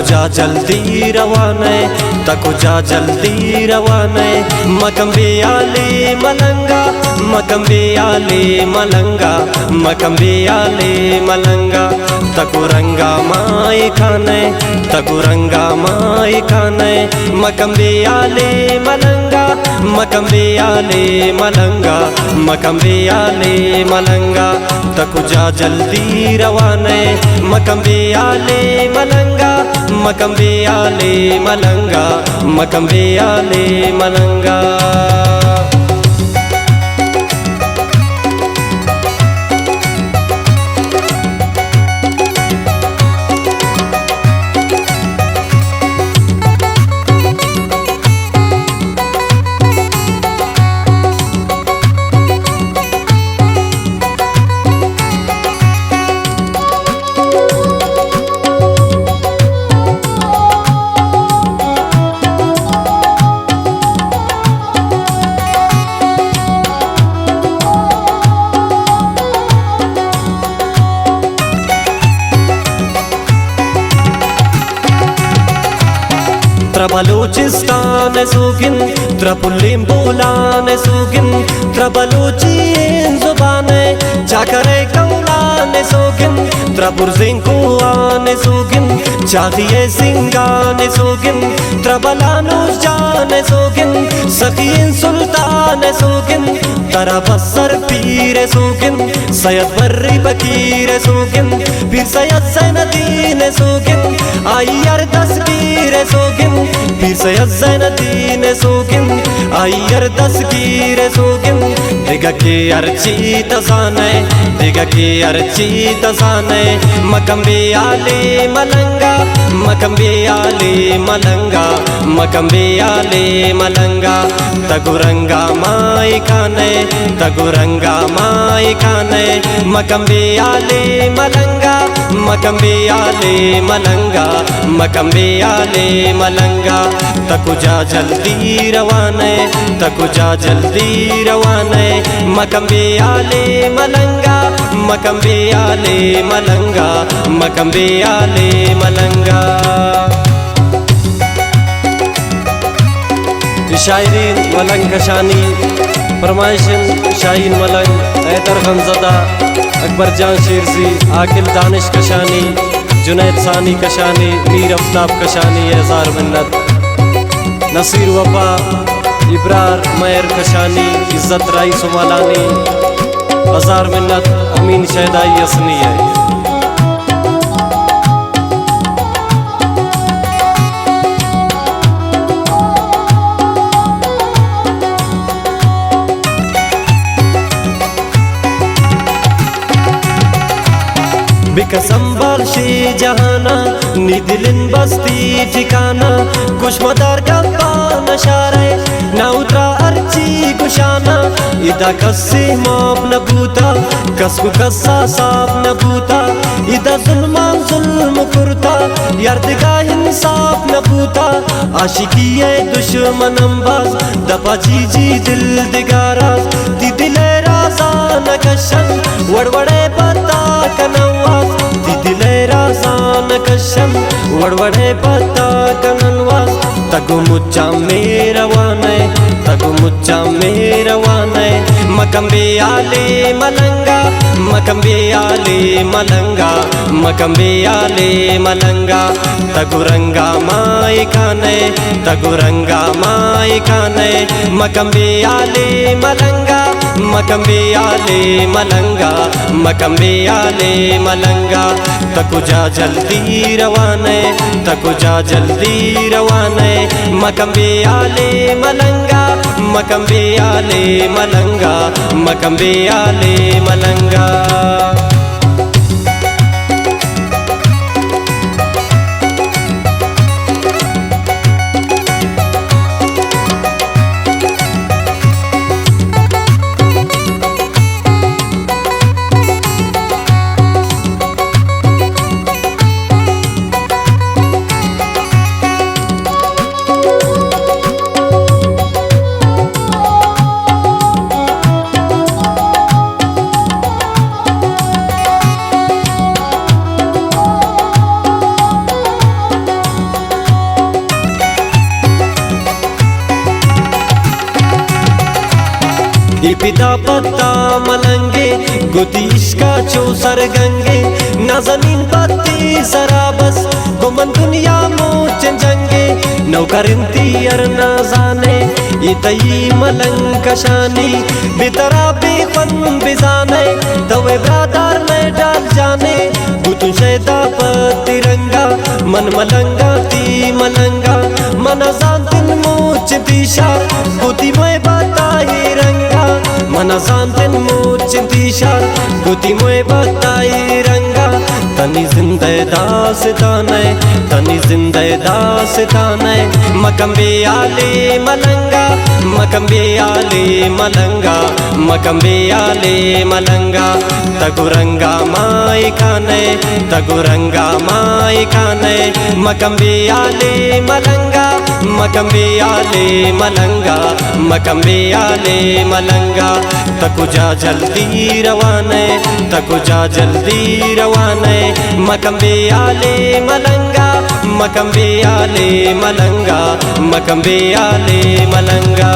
जा जल्दी रवाने, तको जा जल्दी रवाने। मकम्बे आले मलंगा, मकम्बे आले मलंगा, मकम्बे आले मलंगा। तको रंगा माए खाने, तको रंगा माए खाने। मकम्बे आले मलंगा, मकम्बे आले मलंगा, मकम्बे आले मलंगा। तको जा जल्दी रवाने, मकम्बे आले मलंगा, मकम्बे आले मलंगा, मकम्बे आले मलंगा। Trabalocistan sugin, trapulim bolan sugin, trabalocin zubane, chakare kaulan sugin, traburzin kuan sugin, chahiye singan sugin, trabalanus jan sugin, sakhin sultan sugin, tarabasar pir sugin, sayad barri bakir sugin, pir sayad zainadin sugin, ayyar tasgir sugin, pir sayad zainadin sugin, ayyar tasgir sugin। दिगा के अर्ची तजाने, दिगा के अर्ची तजाने। मकम्बे आले मलंगा, मकम्बे आले मलंगा, मकम्बे आले मलंगा। तगुरंगा माई खाने, तगुरंगा माई खाने। मकम्बे आले मलंगा, मकम्बे आले मलंगा, मकम्बे आले मलंगा। तको जा जल्दी रवाने, तको जा जल्दी रवाने। मकम्बे आले मलंगा, मकम्बे आले मलंगा, मकम्बे आले मलंगा। शायरीन मलंग कशानी, फरमाइशन शाहीन मलंग, हैदर खमज़दा, अकबर जान शेरसी, आकिल दानिश कशानी, जुनैद सानी कशानी, मीर आफ्ताब कशानी, एज़ार मिन्नत, नसीर वफा, इब्रार मयर कशानी, इज़्ज़त राई सुमालानी, हज़ार मिन्नत, अमीन शहदाई यसनी है। बिकसंबाल शे जहाना, निदिलिन बस्ती ठिकाना, कुछ मदार का पान शारे, ना उतरा अर्ची कुशाना। इदा कस्से माप न बूता, कसku कस्सा साफ न बूता। इदा जुल्मान जुल्म कुर्ता, यार्दगा इंसाफ न बूता। आशिकी है दुश्मन अंबाज, दपा जी दिल दिगाराज। दी दिले राजा न कशन, वड़वड़े पता कनवाज। दी दिले राजा न कशन, वड़वड़े पता कनवाज। तगु मुच्चा मेरा वाने, तगु मुच्चा मेरा वाने। मकम्बे आले मलंगा, मकम्बे आले मलंगा, मकम्बे आले मलंगा। तगु रंगा माई खाने, तगु रंगा माई खाने। मकम्बे आले मलंगा, मकम्बे आले मलंगा, मकम्बे आले मलंगा। तको जा जल्दी रवाने, तको जा जल्दी रवाने। मकम्बे आले मलंगा, मकम्बे आले मलंगा, मकम्बे आले मलंगा। पिता पत्ता मलंगे गुतीश का चौसर गंगे नाजनीन पत्ती सराबस गुमन दुनिया मोच जंगे नौकरिंती अर ना जाने इतई मलंग कशानी बितरा बेफन बिजाने तवे ब्रादार में डाल जाने गुतु शैदा तिरंगा मन मलंगा ती मलंगा मन जानतिन मोच दिशा गुती में बताई रंगा मन जानतिन मोच दिशा गुती में बताई रंगा तनी जिंदे दास्ताने तनी जिंदे दास्ताने मकम्बे आले मलंगा मकम्बे आले मलंगा मकम्बे आले मलंगा तगुरंगा माई खाने तगुरंगा माई खाने मकम्बे आले मलंगा मकम्बे आले मलंगा मकम्बे आले मलंगा तकुजा जल्दी रवाने तकुजा जल्दी रवाने मकम्बे आले मलंगा मकम्बे आले मलंगा मकम्बे आले मलंगा।